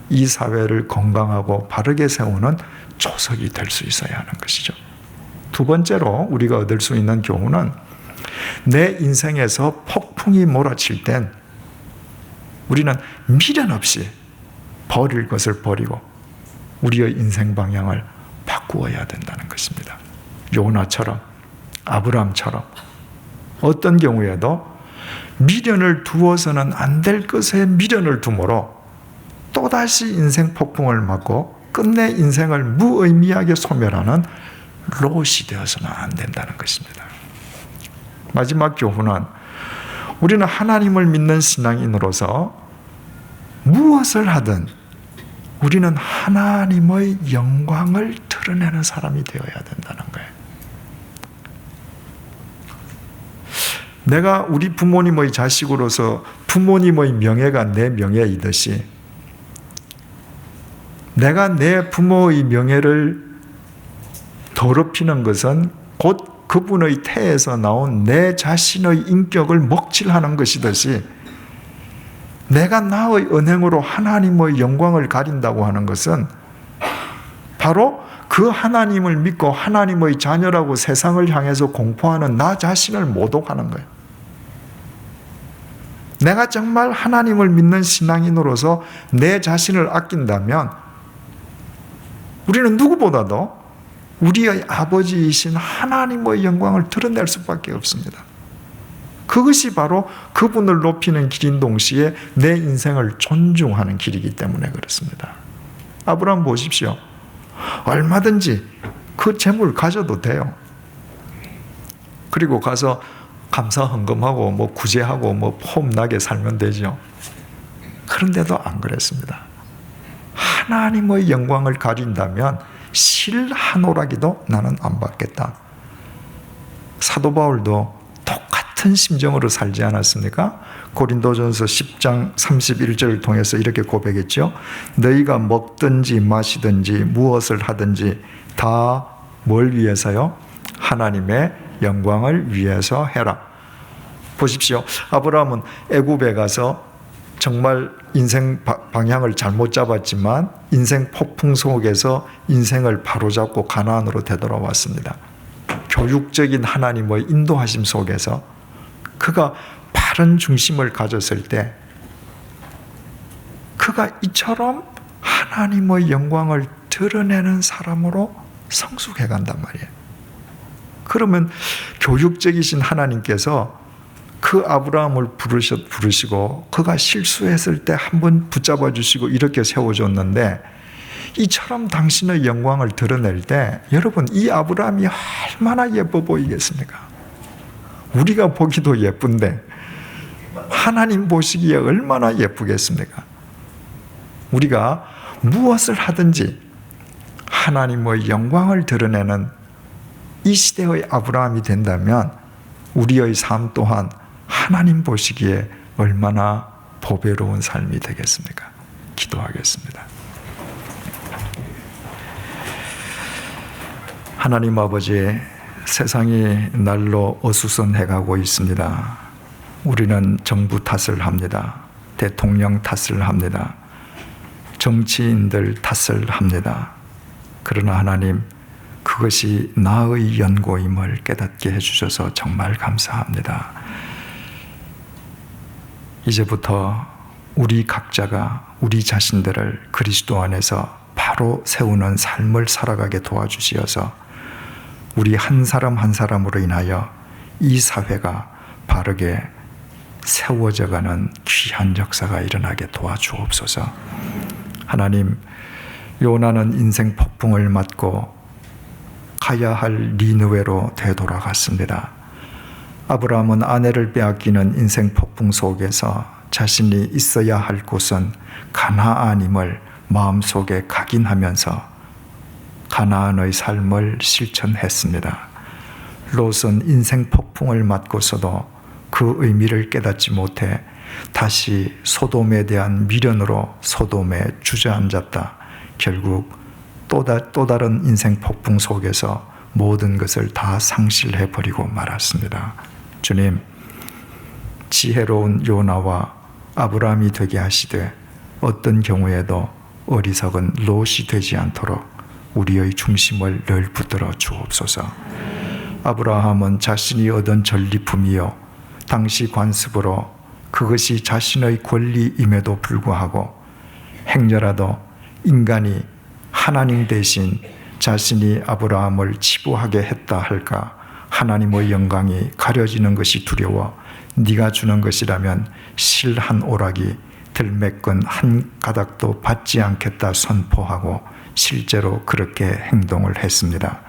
이 사회를 건강하고 바르게 세우는 조석이 될 수 있어야 하는 것이죠. 두 번째로 우리가 얻을 수 있는 교훈은, 내 인생에서 폭풍이 몰아칠 땐 우리는 미련 없이 버릴 것을 버리고 우리의 인생 방향을 바꾸어야 된다는 것입니다. 요나처럼, 아브라함처럼 어떤 경우에도 미련을 두어서는 안 될 것에 미련을 두므로 또다시 인생 폭풍을 맞고 끝내 인생을 무의미하게 소멸하는 롯이 되어서는 안 된다는 것입니다. 마지막 교훈은, 우리는 하나님을 믿는 신앙인으로서 무엇을 하든 우리는 하나님의 영광을 드러내는 사람이 되어야 된다는 거예요. 내가 우리 부모님의 자식으로서 부모님의 명예가 내 명예이듯이, 내가 내 부모의 명예를 더럽히는 것은 곧 그분의 태에서 나온 내 자신의 인격을 먹칠하는 것이듯이, 내가 나의 언행으로 하나님의 영광을 가린다고 하는 것은 바로 그 하나님을 믿고 하나님의 자녀라고 세상을 향해서 공포하는 나 자신을 모독하는 거예요. 내가 정말 하나님을 믿는 신앙인으로서 내 자신을 아낀다면 우리는 누구보다도 우리의 아버지이신 하나님의 영광을 드러낼 수밖에 없습니다. 그것이 바로 그분을 높이는 길인 동시에 내 인생을 존중하는 길이기 때문에 그렇습니다. 아브라함 보십시오. 얼마든지 그 재물 가져도 돼요. 그리고 가서 감사헌금하고 구제하고 폼나게 살면 되죠. 그런데도 안 그랬습니다. 하나님의 영광을 가린다면 실 한 오라기도 나는 안 받겠다. 사도 바울도 똑같은 심정으로 살지 않았습니까? 고린도전서 10장 31절을 통해서 이렇게 고백했죠. 너희가 먹든지 마시든지 무엇을 하든지 다 뭘 위해서요? 하나님의 영광을 위해서 해라. 보십시오. 아브라함은 애굽에 가서 정말 인생 방향을 잘못 잡았지만 인생 폭풍 속에서 인생을 바로잡고 가나안으로 되돌아왔습니다. 교육적인 하나님의 인도하심 속에서 그가 바른 중심을 가졌을 때 그가 이처럼 하나님의 영광을 드러내는 사람으로 성숙해 간단 말이에요. 그러면 교육적이신 하나님께서 그 아브라함을 부르시고 그가 실수했을 때 한번 붙잡아 주시고 이렇게 세워줬는데 이처럼 당신의 영광을 드러낼 때 여러분 이 아브라함이 얼마나 예뻐 보이겠습니까? 우리가 보기도 예쁜데 하나님 보시기에 얼마나 예쁘겠습니까? 우리가 무엇을 하든지 하나님의 영광을 드러내는 이 시대의 아브라함이 된다면 우리의 삶 또한 하나님 보시기에 얼마나 보배로운 삶이 되겠습니까? 기도하겠습니다. 하나님 아버지, 세상이 날로 어수선해가고 있습니다. 우리는 정부 탓을 합니다. 대통령 탓을 합니다. 정치인들 탓을 합니다. 그러나 하나님, 그것이 나의 연고임을 깨닫게 해주셔서 정말 감사합니다. 이제부터 우리 각자가 우리 자신들을 그리스도 안에서 바로 세우는 삶을 살아가게 도와주시어서 우리 한 사람 한 사람으로 인하여 이 사회가 바르게 세워져가는 귀한 역사가 일어나게 도와주옵소서. 하나님, 요나는 인생 폭풍을 맞고 가야 할 니느웨로 되돌아갔습니다. 아브라함은 아내를 빼앗기는 인생 폭풍 속에서 자신이 있어야 할 곳은 가나안임을 마음속에 각인하면서 가나안의 삶을 실천했습니다. 롯은 인생 폭풍을 맞고서도 그 의미를 깨닫지 못해 다시 소돔에 대한 미련으로 소돔에 주저앉았다. 결국 또 다른 인생 폭풍 속에서 모든 것을 다 상실해버리고 말았습니다. 주님, 지혜로운 요나와 아브라함이 되게 하시되 어떤 경우에도 어리석은 롯이 되지 않도록 우리의 중심을 늘 붙들어 주옵소서. 아브라함은 자신이 얻은 전리품이요 당시 관습으로 그것이 자신의 권리임에도 불구하고 행여라도 인간이 하나님 대신 자신이 아브라함을 치부하게 했다 할까 하나님의 영광이 가려지는 것이 두려워 네가 주는 것이라면 실 한 오락이 들매끈 한 가닥도 받지 않겠다 선포하고 실제로 그렇게 행동을 했습니다.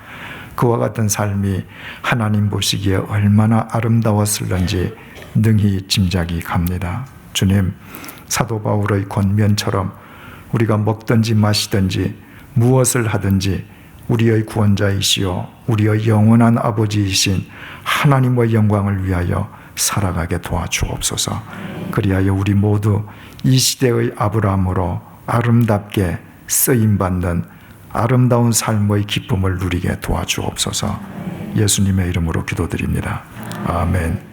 그와 같은 삶이 하나님 보시기에 얼마나 아름다웠을런지 능히 짐작이 갑니다. 주님, 사도 바울의 권면처럼 우리가 먹든지 마시든지 무엇을 하든지 우리의 구원자이시오 우리의 영원한 아버지이신 하나님의 영광을 위하여 살아가게 도와주옵소서. 그리하여 우리 모두 이 시대의 아브라함으로 아름답게 쓰임받는 아름다운 삶의 기쁨을 누리게 도와주옵소서. 예수님의 이름으로 기도드립니다. 아멘.